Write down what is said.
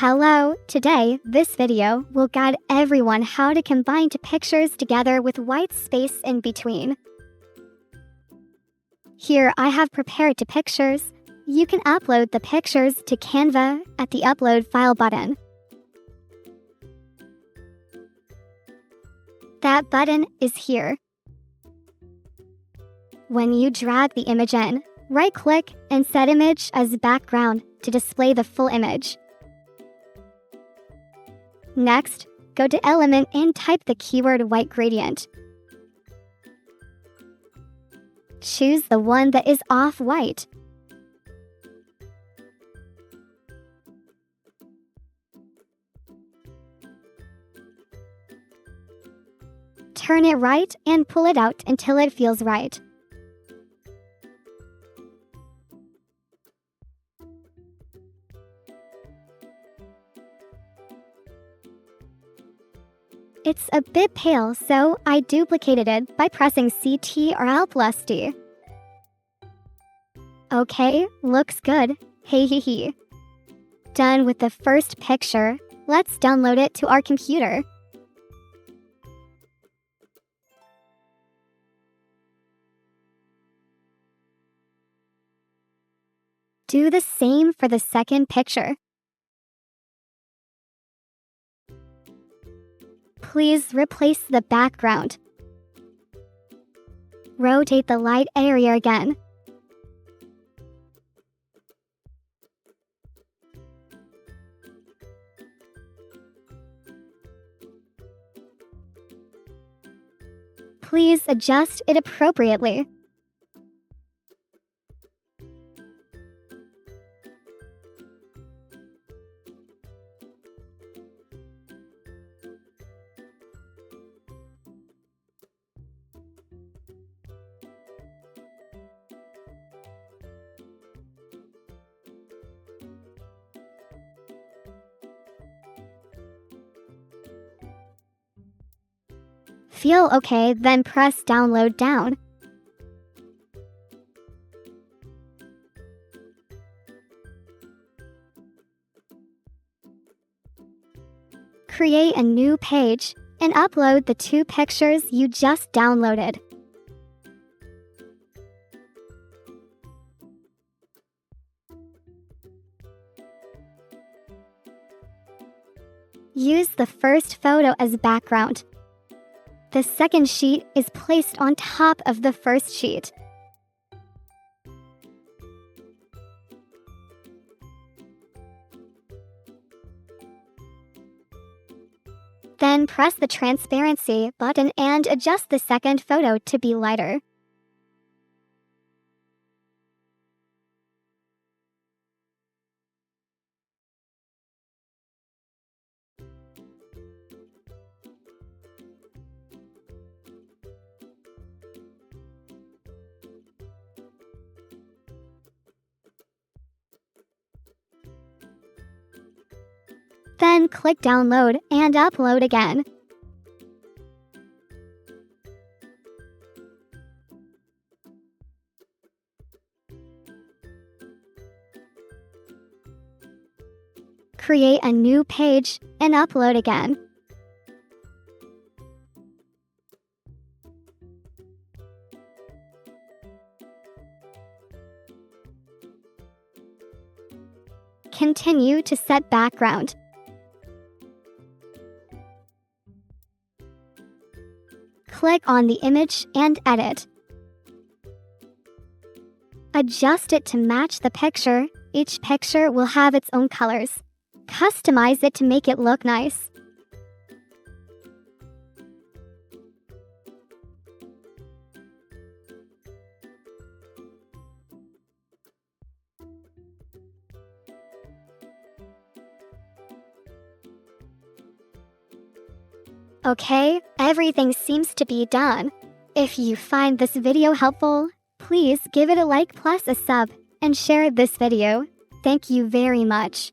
Hello, today, this video will guide everyone how to combine two pictures together with white space in between. Here I have prepared two pictures. You can upload the pictures to Canva at the Upload File button. That button is here. When you drag the image in, right-click and set Image as background to display the full image. Next, go to Element and type the keyword white gradient. Choose the one that is off-white. Turn it right and pull it out until it feels right. It's a bit pale, so I duplicated it by pressing Ctrl or Alt+D. Okay, looks good. Hey hee hee. Done with the first picture, let's download it to our computer. Do the same for the second picture. Please replace the background. Rotate the light area again. Please adjust it appropriately. Feel okay, then press Download down. Create a new page and upload the two pictures you just downloaded. Use the first photo as background. The second sheet is placed on top of the first sheet. Then press the transparency button and adjust the second photo to be lighter. Then click Download and upload again. Create a new page and upload again. Continue to set background. Click on the image and edit. Adjust it to match the picture. Each picture will have its own colors. Customize it to make it look nice. Okay, everything seems to be done. If you find this video helpful, please give it a like plus a sub and share this video. Thank you very much.